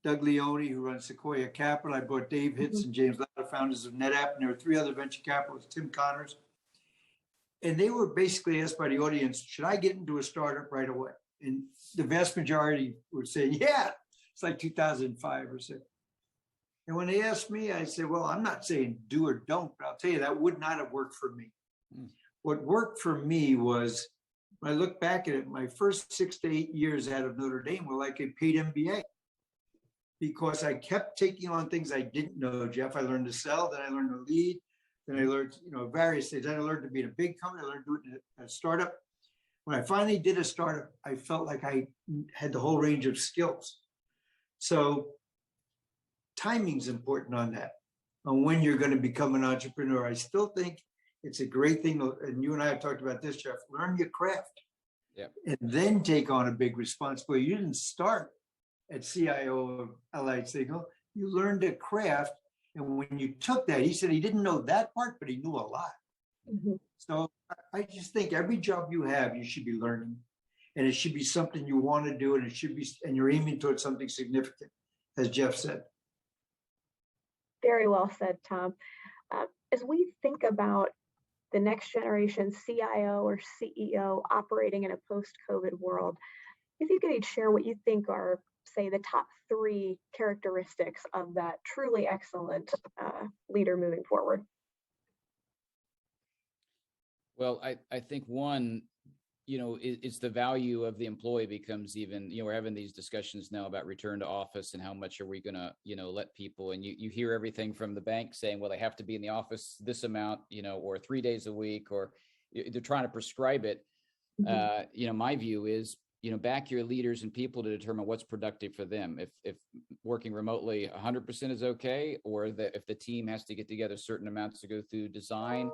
Doug Leone, who runs Sequoia Capital. I brought Dave Hitz and James Latta, founders of NetApp, and there were three other venture capitalists, Tim Connors. And they were basically asked by the audience, should I get into a startup right away? And the vast majority would say, yeah. It's like 2005 or so. And when they asked me, I said, well, I'm not saying do or don't, but I'll tell you, that would not have worked for me. What worked for me was, when I look back at it, my first 6 to 8 years out of Notre Dame were like a paid MBA, because I kept taking on things I didn't know, Jeff. I learned to sell, then I learned to lead, then I learned, various things. Then I learned to be in a big company, I learned to do it in a startup. When I finally did a startup, I felt like I had the whole range of skills. So timing's important on that, on when you're going to become an entrepreneur. I still think it's a great thing, and you and I have talked about this, Jeff, learn your craft. Yep. And then take on a big responsibility. You didn't start at CIO of Allied Signal. You learned a craft, and when you took that, he said he didn't know that part, but he knew a lot. So I just think every job you have, you should be learning, and it should be something you want to do, and it should be, and you're aiming towards something significant, as Jeff said. Very well said, Tom. As we think about the next generation CIO or CEO operating in a post-COVID world, if you could each share what you think are, say, the top 3 characteristics of that truly excellent leader moving forward. Well, I think one, it's the value of the employee becomes even, we're having these discussions now about return to office and how much are we going to, let people, and you hear everything from the bank saying, well, they have to be in the office this amount, or 3 days a week, or they're trying to prescribe it. My view is, back your leaders and people to determine what's productive for them. If working remotely 100% is okay, or if the team has to get together certain amounts to go through design.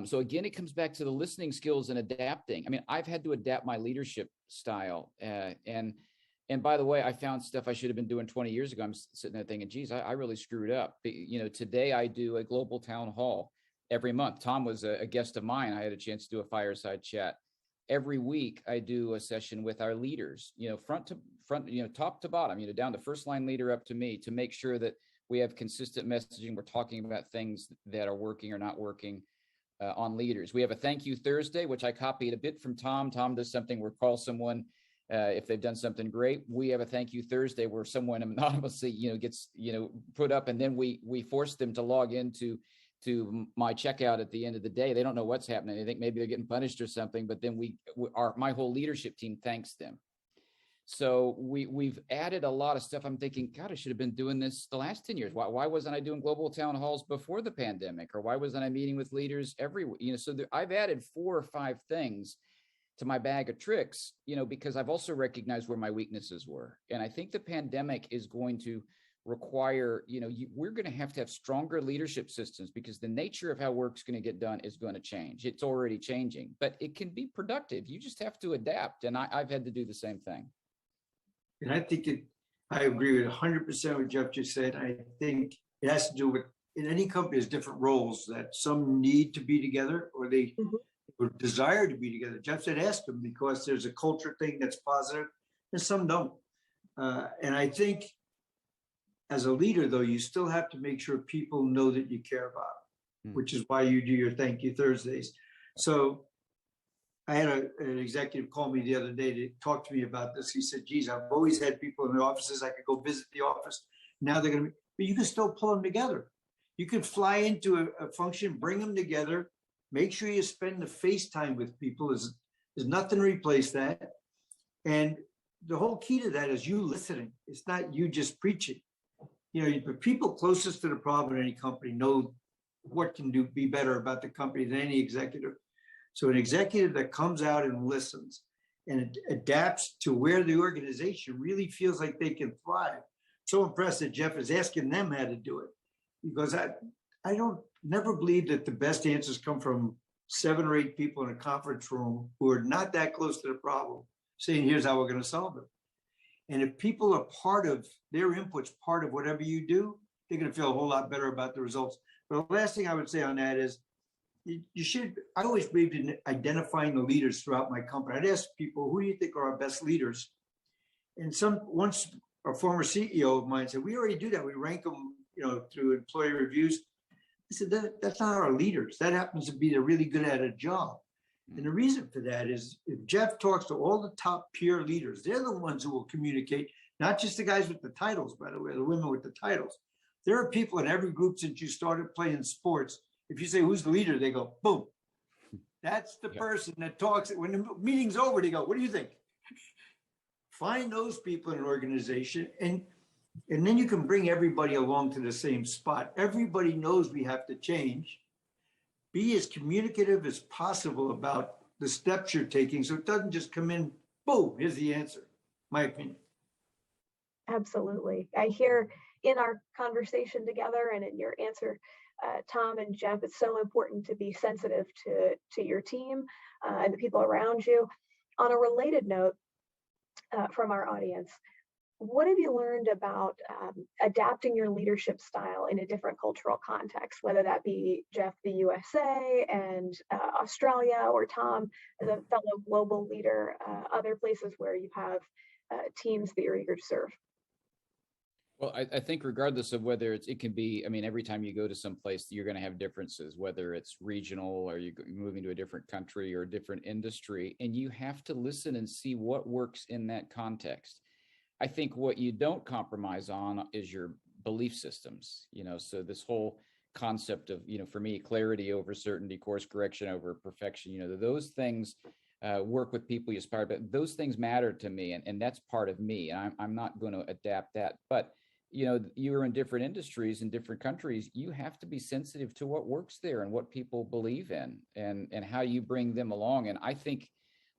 So again, it comes back to the listening skills and adapting. I mean, I've had to adapt my leadership style. And by the way, I found stuff I should have been doing 20 years ago. I'm sitting there thinking, geez, I really screwed up. Today I do a global town hall every month. Tom was a guest of mine. I had a chance to do a fireside chat. Every week I do a session with our leaders, front to front, top to bottom, down the first line leader up to me, to make sure that we have consistent messaging. We're talking about things that are working or not working. On leaders. We have a thank you Thursday, which I copied a bit from Tom. Tom does something where call someone if they've done something great. We have a thank you Thursday where someone anonymously, gets, put up, and then we force them to log into my checkout at the end of the day. They don't know what's happening. They think maybe they're getting punished or something, but then my whole leadership team thanks them. So we've added a lot of stuff. I'm thinking, God, I should have been doing this the last 10 years. Why wasn't I doing global town halls before the pandemic? Or why wasn't I meeting with leaders every, so I've added 4 or 5 things to my bag of tricks, because I've also recognized where my weaknesses were. And I think the pandemic is going to require, we're going to have stronger leadership systems, because the nature of how work's going to get done is going to change. It's already changing, but it can be productive. You just have to adapt. And I've had to do the same thing. And I think I agree with 100% what Jeff just said. I think it has to do with, in any company, there's different roles that some need to be together, or they desire to be together. Jeff said, ask them, because there's a culture thing that's positive and some don't. And I think as a leader, though, you still have to make sure people know that you care about them, which is why you do your Thank You Thursdays. So I had an executive call me the other day to talk to me about this. He said, geez, I've always had people in the offices. I could go visit the office. Now they're going to be, but you can still pull them together. You can fly into a function, bring them together, make sure you spend the face time with people. There's nothing to replace that. And the whole key to that is you listening. It's not you just preaching. The people closest to the problem in any company know what can be better about the company than any executive. So an executive that comes out and listens and adapts to where the organization really feels like they can thrive. So impressed that Jeff is asking them how to do it, because I don't never believe that the best answers come from 7 or 8 people in a conference room who are not that close to the problem saying, here's how we're going to solve it. And if people are part of their inputs, part of whatever you do, they're going to feel a whole lot better about the results. But the last thing I would say on that is, I always believed in identifying the leaders throughout my company. I'd ask people, who do you think are our best leaders? And once a former CEO of mine said, we already do that. We rank them, through employee reviews. I said, that's not our leaders. That happens to be they're really good at a job. And the reason for that is, if Jeff talks to all the top peer leaders, they're the ones who will communicate, not just the guys with the titles, by the way, the women with the titles. There are people in every group since you started playing sports. If you say, who's the leader? They go, boom. That's the person that talks. When the meeting's over, they go, what do you think? Find those people in an organization, and then you can bring everybody along to the same spot. Everybody knows we have to change. Be as communicative as possible about the steps you're taking, so it doesn't just come in, boom, here's the answer, my opinion. Absolutely. I hear in our conversation together and in your answer, Tom and Jeff, it's so important to be sensitive to your team and the people around you. On a related note, from our audience, what have you learned about adapting your leadership style in a different cultural context, whether that be Jeff, the USA, and Australia, or Tom, as a fellow global leader, other places where you have teams that you're eager to serve? Well, I think regardless of whether it can be, every time you go to some place, you're going to have differences, whether it's regional or you're moving to a different country or a different industry, and you have to listen and see what works in that context. I think what you don't compromise on is your belief systems, so this whole concept of, for me, clarity over certainty, course correction over perfection, those things work with people you aspire, but those things matter to me, and that's part of me, and I'm not going to adapt that. But you are in different industries in different countries. You have to be sensitive to what works there and what people believe in, and how you bring them along. And I think,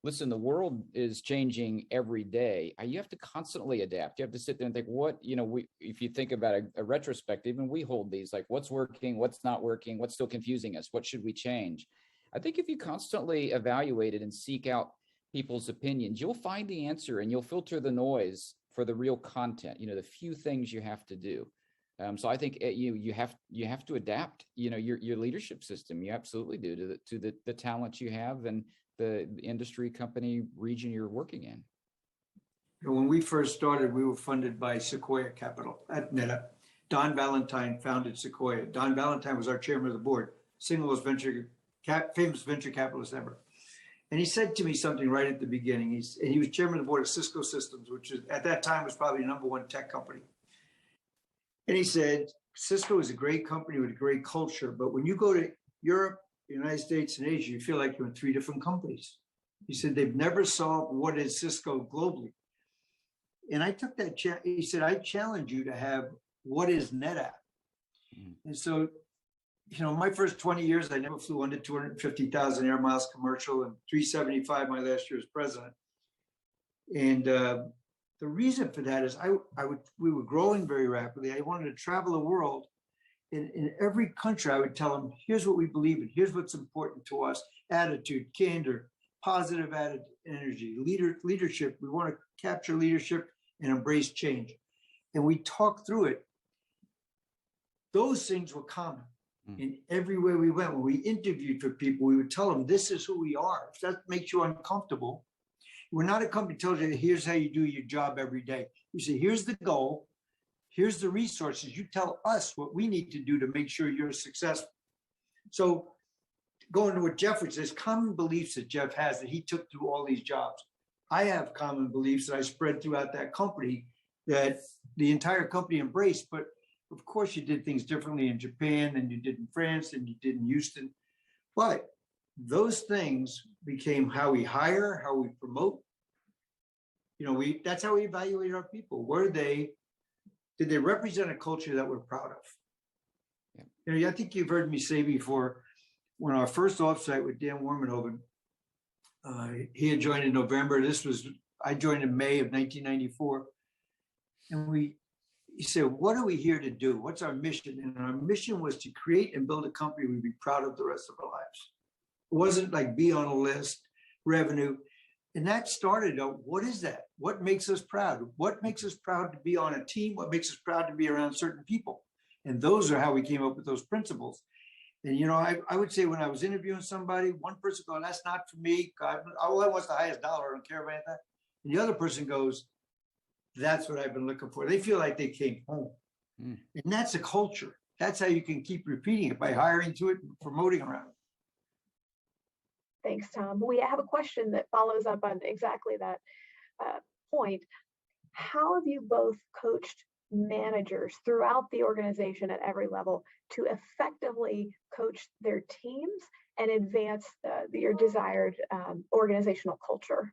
listen, the world is changing every day. You have to constantly adapt. You have to sit there and think, if you think about a retrospective, and we hold these, like what's working, what's not working, what's still confusing us, what should we change? I think if you constantly evaluate it and seek out people's opinions, you'll find the answer, and you'll filter the noise for the real content, the few things you have to do. So I think you have to adapt, your leadership system. You absolutely do to the talent you have and the industry, company, region you're working in. When we first started, we were funded by Sequoia Capital at NetApp. Don Valentine founded Sequoia. Don Valentine was our chairman of the board, single most famous venture capitalist ever. And he said to me something right at the beginning. He was chairman of the board of Cisco Systems, which at that time was probably the #1 tech company. And he said, Cisco is a great company with a great culture, but when you go to Europe, the United States, and Asia, you feel like you're in 3 different companies. He said, they've never solved what is Cisco globally. And I took that, he said, I challenge you to have what is NetApp. And so, my first 20 years, I never flew under 250,000 air miles commercial, and 375 my last year as president. And the reason for that is we were growing very rapidly. I wanted to travel the world. In every country, I would tell them, here's what we believe in. Here's what's important to us. Attitude, candor, positive attitude, energy, leadership. We want to capture leadership and embrace change. And we talked through it. Those things were common in everywhere we went. When we interviewed for people, we would tell them, this is who we are. If that makes you uncomfortable, we're not a company that tells you, here's how you do your job every day. We say, here's the goal. Here's the resources. You tell us what we need to do to make sure you're successful. So going to what Jeff would say, there's common beliefs that Jeff has that he took through all these jobs. I have common beliefs that I spread throughout that company that the entire company embraced. But of course, you did things differently in Japan than you did in France than you did in Houston. But those things became how we hire, how we promote. You know, that's how we evaluate our people. Did they represent a culture that we're proud of? Yeah. You know, I think you've heard me say before, when our first offsite with Dan Warmanhoven, he had joined in November. I joined in May of 1994. And he said, what are we here to do? What's our mission? And our mission was to create and build a company we'd be proud of the rest of our lives. It wasn't like be on a list, revenue. And that started out, what is that? What makes us proud? What makes us proud to be on a team? What makes us proud to be around certain people? And those are how we came up with those principles. And, you know, I would say when I was interviewing somebody, one person goes, that's not for me. God, all I want is the highest dollar. I don't care about that. And the other person goes, that's what I've been looking for. They feel like they came home. And that's a culture. That's how you can keep repeating it, by hiring to it and promoting around it. Thanks, Tom. We have a question that follows up on exactly that point. How have you both coached managers throughout the organization at every level to effectively coach their teams and advance your desired organizational culture?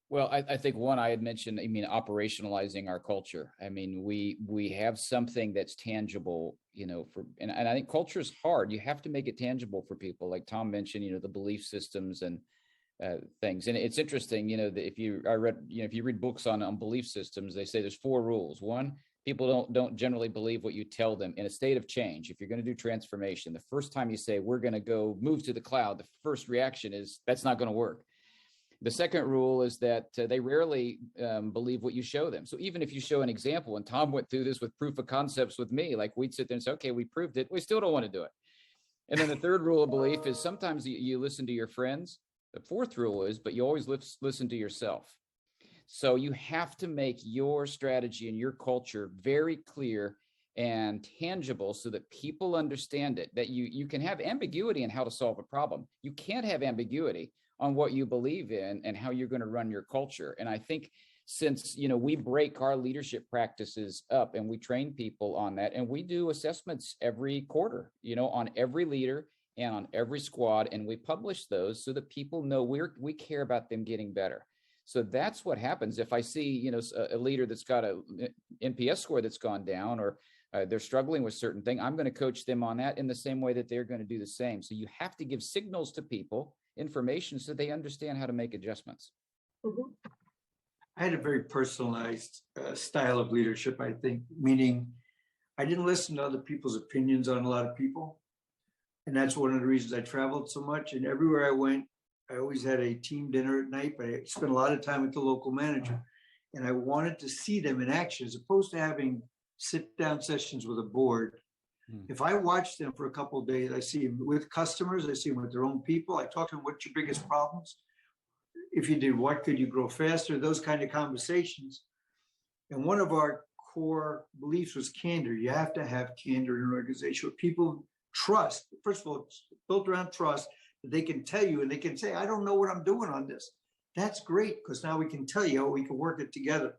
Well, I think one I had mentioned, operationalizing our culture. I mean, we have something that's tangible, and I think culture is hard. You have to make it tangible for people. Like Tom mentioned, the belief systems and things. And it's interesting, if you read books on belief systems, they say there's 4 rules. One, people don't generally believe what you tell them in a state of change. If you're going to do transformation, the first time you say, we're going to go move to the cloud, the first reaction is that's not going to work. The second rule is that they rarely believe what you show them. So even if you show an example, and Tom went through this with proof of concepts with me, like we'd sit there and say, okay, we proved it. We still don't want to do it. And then the third rule of belief is sometimes you listen to your friends. The fourth rule is, but you always listen to yourself. So you have to make your strategy and your culture very clear and tangible so that people understand it, that you can have ambiguity in how to solve a problem. You can't have ambiguity on what you believe in and how you're going to run your culture. And I think since, we break our leadership practices up and we train people on that, and we do assessments every quarter, on every leader and on every squad, and we publish those so that people know we care about them getting better. So that's what happens. If I see, a leader that's got a NPS score that's gone down, or they're struggling with certain thing, I'm going to coach them on that in the same way that they're going to do the same. So you have to give signals to people, information, so they understand how to make adjustments. Mm-hmm. I had a very personalized style of leadership, I think, meaning I didn't listen to other people's opinions on a lot of people. And that's one of the reasons I traveled so much. And everywhere I went, I always had a team dinner at night, but I spent a lot of time with the local manager. And I wanted to see them in action, as opposed to having sit-down sessions with a board. If I watch them for a couple of days, I see them with customers, I see them with their own people. I talk to them, what's your biggest problems? If you did, what could you grow faster? Those kind of conversations. And one of our core beliefs was candor. You have to have candor in an organization where people trust. First of all, it's built around trust, that they can tell you and they can say, I don't know what I'm doing on this. That's great, because now we can tell you how we can work it together.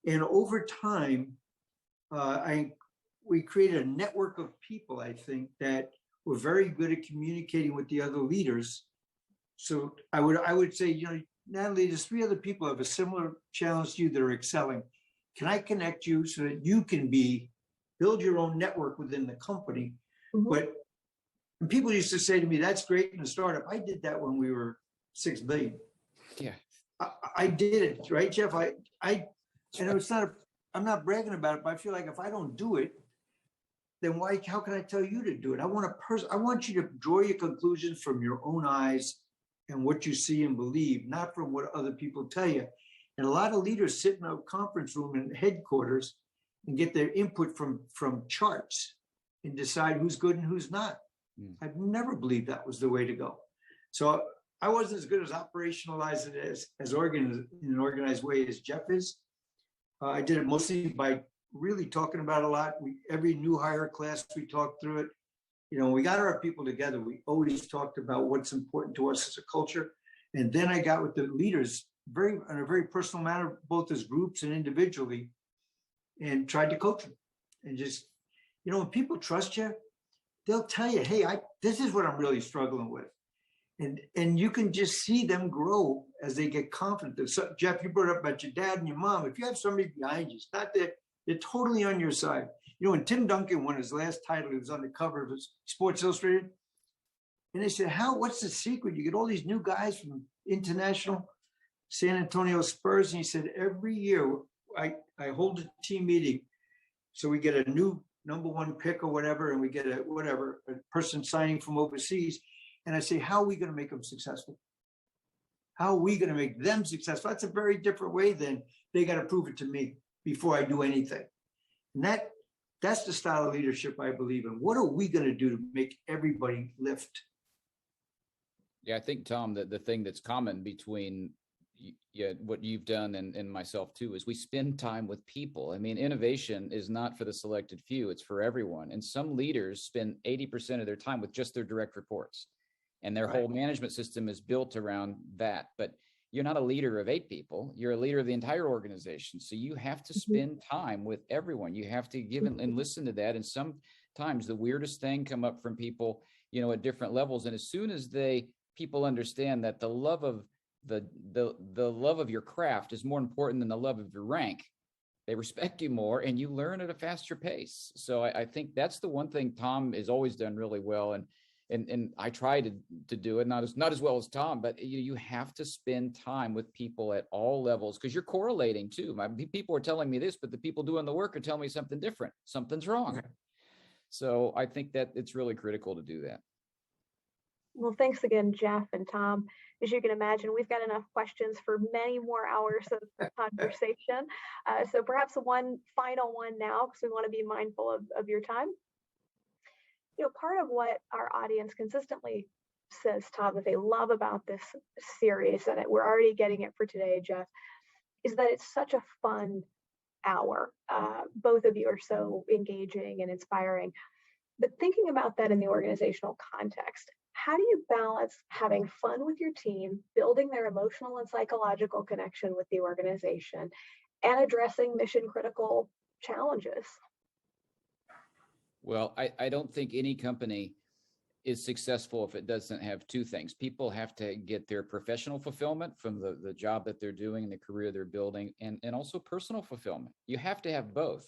And over time, we created a network of people, I think, that were very good at communicating with the other leaders. So I would say, Natalie, there's 3 other people who have a similar challenge to you that are excelling. Can I connect you so that you can build your own network within the company? Mm-hmm. But and people used to say to me, that's great in a startup. I did that when we were 6 billion. Yeah. I did it, right, Jeff? And it's not, I'm not bragging about it, but I feel like if I don't do it, then how can I tell you to do it? I want you to draw your conclusions from your own eyes and what you see and believe, not from what other people tell you. And a lot of leaders sit in a conference room in headquarters and get their input from charts and decide who's good and who's not. I've never believed that was the way to go. So I wasn't as good as operationalizing it in an organized way as Jeff is. I did it mostly by really talking about a lot. Every new hire class, we talked through it. You know, we got our people together. We always talked about what's important to us as a culture. And then I got with the leaders in a very personal manner, both as groups and individually, and tried to coach them. And just, you know, when people trust you, they'll tell you, hey, this is what I'm really struggling with. And you can just see them grow as they get confident. So, Jeff, you brought up about your dad and your mom. If you have somebody behind you, it's not that they're totally on your side. You know, when Tim Duncan won his last title, he was on the cover of Sports Illustrated. And they said, what's the secret? You get all these new guys from international San Antonio Spurs. And he said, every year I hold a team meeting. So we get a new #1 pick or whatever, and we get a person signing from overseas. And I say, how are we going to make them successful? How are we going to make them successful? That's a very different way than they got to prove it to me before I do anything. And that's the style of leadership I believe in. What are we going to do to make everybody lift? Yeah, I think, Tom, that the thing that's common between what you've done and myself too is we spend time with people. I mean, innovation is not for the selected few, it's for everyone. And some leaders spend 80% of their time with just their direct reports. And their whole management system is built around that. But you're not a leader of 8 people. You're a leader of the entire organization. So you have to spend time with everyone. You have to give and listen to that. And sometimes the weirdest thing come up from people, you know, at different levels. And as soon as people understand that the love of the love of your craft is more important than the love of your rank, they respect you more and you learn at a faster pace. So I think that's the one thing Tom has always done really well. And I try to do it, not as well as Tom, but you have to spend time with people at all levels because you're correlating too. People are telling me this, but the people doing the work are telling me something different. Something's wrong. So I think that it's really critical to do that. Well, thanks again, Jeff and Tom. As you can imagine, we've got enough questions for many more hours of conversation. So perhaps one final one now, because we want to be mindful of your time. You know, part of what our audience consistently says, Tom, that they love about this series, and we're already getting it for today, Jeff, is that it's such a fun hour. Both of you are so engaging and inspiring. But thinking about that in the organizational context, how do you balance having fun with your team, building their emotional and psychological connection with the organization, and addressing mission critical challenges? Well, I don't think any company is successful if it doesn't have 2 things. People have to get their professional fulfillment from the job that they're doing and the career they're building, and also personal fulfillment. You have to have both.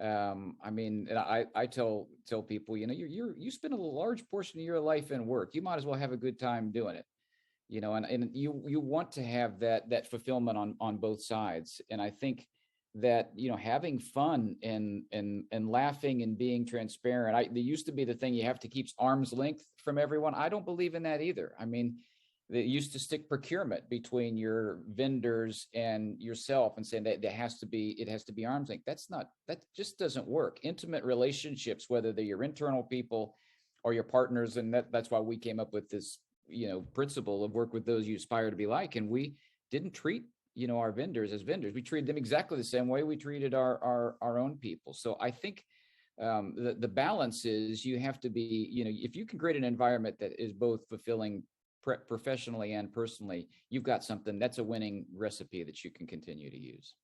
I mean, and I tell people, you know, you spend a large portion of your life in work. You might as well have a good time doing it, you know, and you want to have that fulfillment on both sides. And I think that, you know, having fun and laughing and being transparent, there used to be the thing you have to keep arm's length from everyone. I don't believe in that either. I mean, they used to stick procurement between your vendors and yourself and saying that it has to be arm's length. That just doesn't work. Intimate relationships, whether they're your internal people or your partners, and that's why we came up with this, you know, principle of work with those you aspire to be like. And we didn't treat, you know, our vendors as vendors. We treated them exactly the same way we treated our own people. So I think the balance is you have to be, you know, if you can create an environment that is both fulfilling professionally and personally, you've got something that's a winning recipe that you can continue to use.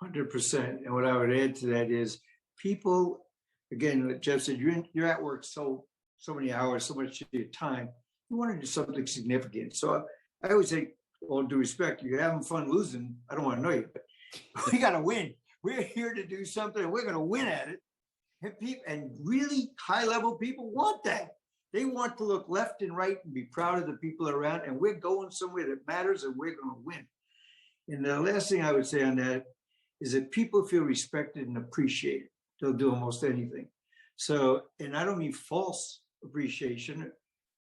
100%. And what I would add to that is people, again, like Jeff said, you're at work so many hours, so much of your time. You want to do something significant. So I always say, all due respect, you're having fun losing. I don't want to know you, but we got to win. We're here to do something, and we're going to win at it. And really high-level people want that. They want to look left and right and be proud of the people around, and we're going somewhere that matters and we're going to win. And the last thing I would say on that is that people feel respected and appreciated. They'll do almost anything. So, and I don't mean false appreciation.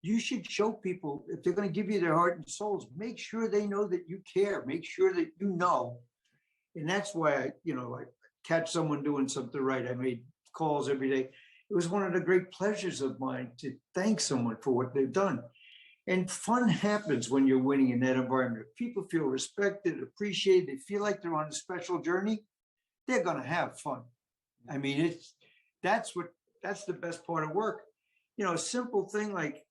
You should show people, if they're going to give you their heart and souls, make sure they know that you care. Make sure that you know. And that's why I catch someone doing something right. I made calls every day. It was one of the great pleasures of mine to thank someone for what they've done. And fun happens when you're winning in that environment. If people feel respected, appreciated, they feel like they're on a special journey, they're going to have fun. I mean, that's the best part of work. A simple thing like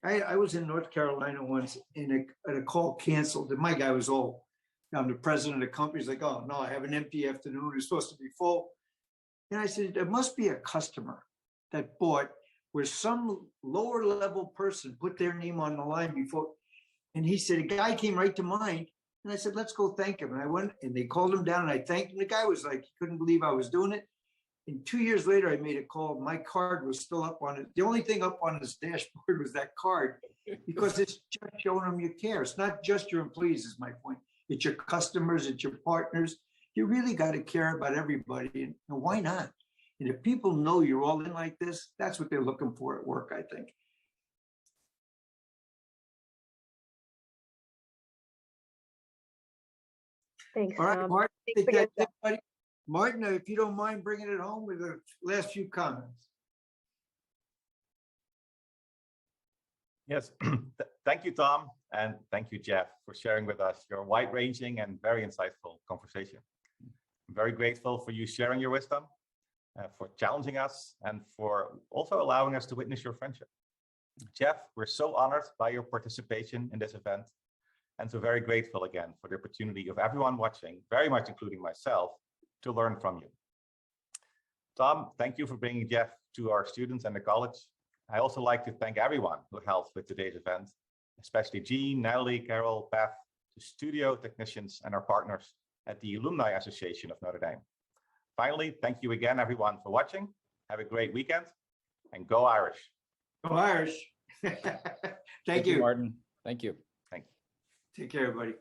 I was in North Carolina once and a call canceled. And my guy was I'm the president of the company. He's like, oh, no, I have an empty afternoon. It's supposed to be full. And I said, there must be a customer that bought where some lower level person put their name on the line before. And he said, a guy came right to mind. And I said, let's go thank him. And I went and they called him down and I thanked him. The guy was like, he couldn't believe I was doing it. And 2 years later, I made a call. My card was still up on it. The only thing up on his dashboard was that card because it's just showing them you care. It's not just your employees is my point. It's your customers, it's your partners. You really got to care about everybody. And why not? And if people know you're all in like this, that's what they're looking for at work, I think. Thanks, all right, Tom. Martin, Thanks again, Jeff. Martin, if you don't mind bringing it home with the last few comments. Yes, thank you, Tom, and thank you, Jeff, for sharing with us your wide-ranging and very insightful conversation. I'm very grateful for you sharing your wisdom, for challenging us, and for also allowing us to witness your friendship. Jeff, we're so honored by your participation in this event, and so very grateful again for the opportunity of everyone watching, very much including myself, to learn from you. Tom, thank you for bringing Jeff to our students and the college. I also like to thank everyone who helped with today's event, especially Jean, Natalie, Carol, Beth, the studio technicians, and our partners at the Alumni Association of Notre Dame. Finally, thank you again, everyone, for watching. Have a great weekend, and go Irish. Go Irish. Thank you, Martin. Thank you. Thank you. Take care, everybody.